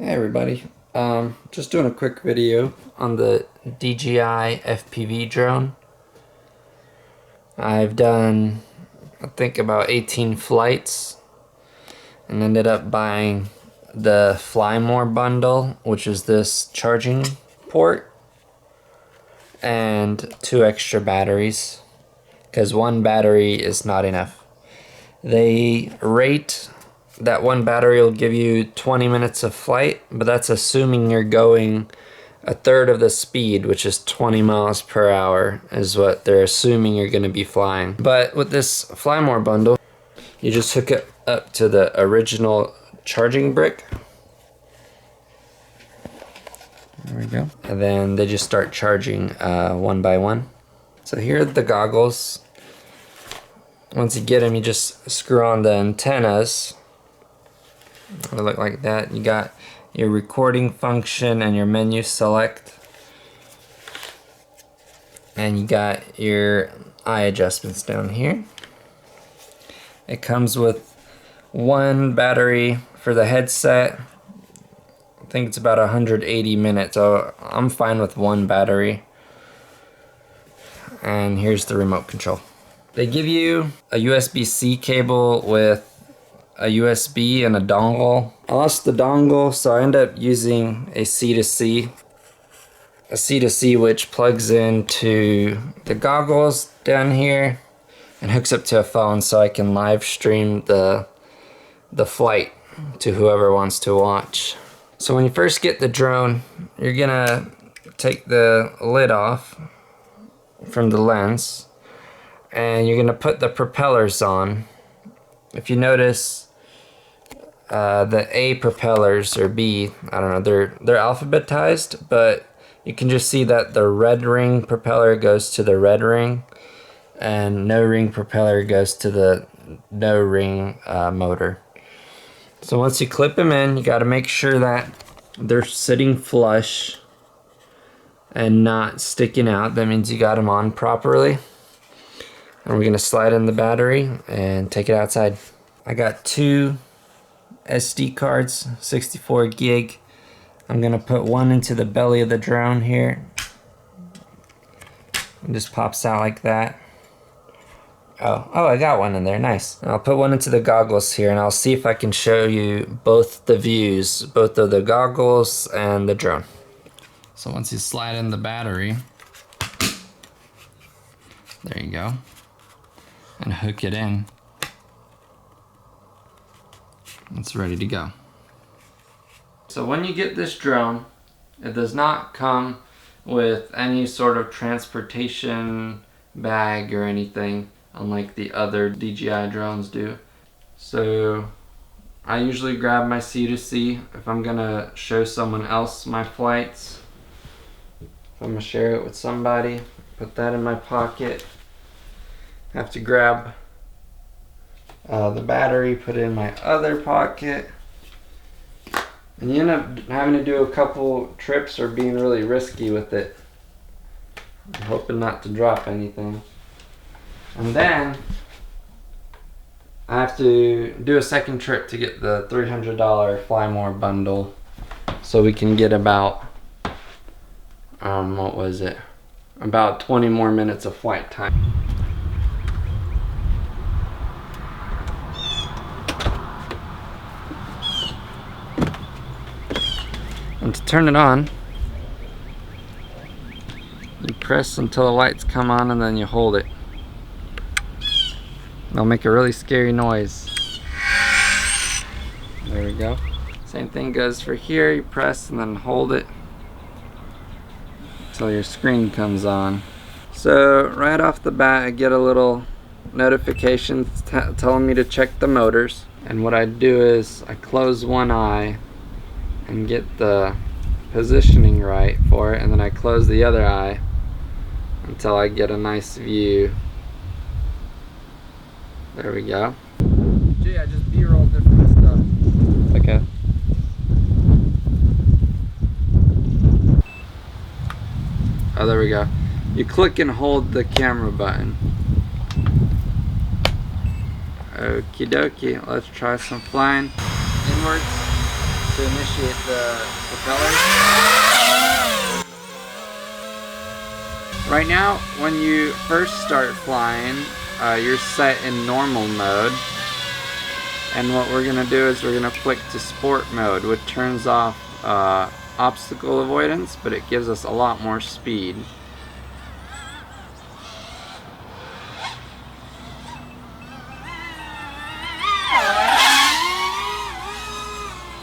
Hey everybody, just doing a quick video on the Dji FPV drone. I've done, I think, about 18 flights and ended up buying the Fly More bundle, which is this charging port and 2 extra batteries, because 1 battery is not enough. They rate that 1 battery will give you 20 minutes of flight, but that's assuming you're going a third of the speed, which is 20 miles per hour is what they're assuming you're going to be flying. But with this Fly More bundle, you just hook it up to the original charging brick. There we go. And then they just start charging one by one. So here are the goggles. Once you get them, you just screw on the antennas. It'll look like that. You got your recording function and your menu select, and you got your eye adjustments down here. It comes with 1 battery for the headset. I think it's about 180 minutes, so I'm fine with 1 battery. And here's the remote control. They give you a USB-C cable with a USB and a dongle. I lost the dongle, so I end up using a C2C. A C2C which plugs into the goggles down here and hooks up to a phone, so I can live stream the flight to whoever wants to watch. So when you first get the drone, you're gonna take the lid off from the lens and you're gonna put the propellers on. If you notice, the A propellers, or B, I don't know, they're alphabetized, but you can just see that the red ring propeller goes to the red ring, and no ring propeller goes to the no ring motor. So once you clip them in, you got to make sure that they're sitting flush and not sticking out. That means you got them on properly. And we're gonna slide in the battery and take it outside. I got 2 SD cards, 64 gig. I'm gonna put 1 into the belly of the drone here. It just pops out like that. Oh, I got 1 in there, nice. I'll put 1 into the goggles here, and I'll see if I can show you both the views, both of the goggles and the drone. So once you slide in the battery, there you go, and hook it in, it's ready to go. So when you get this drone, it does not come with any sort of transportation bag or anything, unlike the other DJI drones do. So I usually grab my C2C if I'm gonna show someone else my flights. If I'm gonna share it with somebody, put that in my pocket. I have to grab the battery, put it in my other pocket, and you end up having to do a couple trips or being really risky with it. I'm hoping not to drop anything. And then I have to do a second trip to get the $300 Fly More bundle, so we can get about what was it? About 20 more minutes of flight time. And to turn it on, you press until the lights come on, and then you hold it. It'll make a really scary noise. There we go. Same thing goes for here. You press and then hold it until your screen comes on. So right off the bat, I get a little notification telling me to check the motors. And what I do is I close 1 eye and get the positioning right for it, and then I close the other eye until I get a nice view. There we go. Gee, I just B-rolled different stuff. Okay. Oh, there we go. You click and hold the camera button. Okie dokie, let's try some flying inwards. to initiate the propeller. Right now, when you first start flying, you're set in normal mode. And what we're gonna do is we're gonna flick to sport mode, which turns off obstacle avoidance, but it gives us a lot more speed.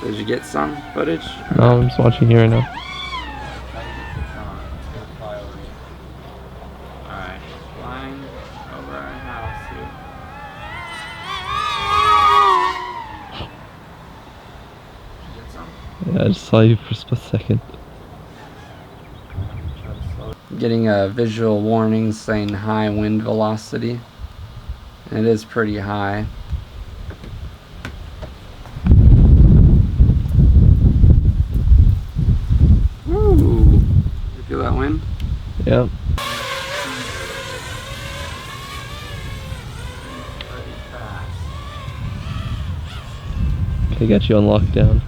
Did you get some footage? No, I'm just watching here right now. Alright, flying over our house here. Did you get some? Yeah, I just saw you for a split second. Getting a visual warning saying high wind velocity. It is pretty high. Ooh, you feel that wind? Yeah. Pretty fast. Okay, got you on lockdown.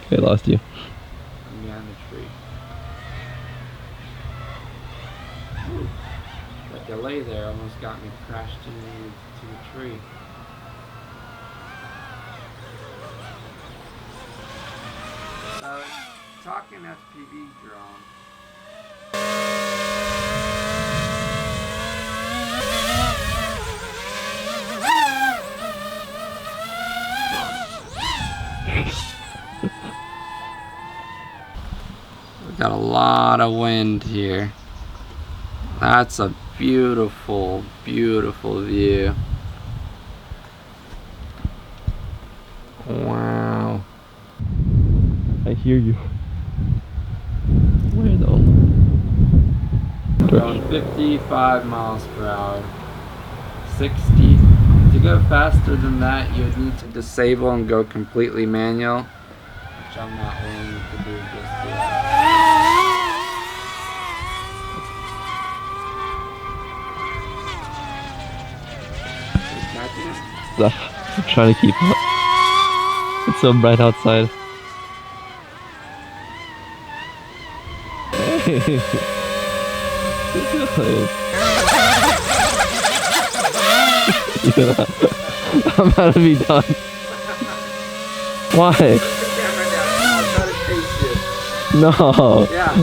Okay, lost you. I'm behind the tree. Ooh, that delay there almost got me crashed into the tree. Talking FPV drone. We got a lot of wind here. That's a beautiful, beautiful view. Wow. I hear you. Where though? Going 55 miles per hour. 60. To go faster than that, you would need to disable and go completely manual, which I'm not willing to do just yet. I'm trying to keep up. It's so bright outside. Hey. Good. Yeah. I'm about to be done. Why? Put the camera down. I'll try to chase you. No. Yeah.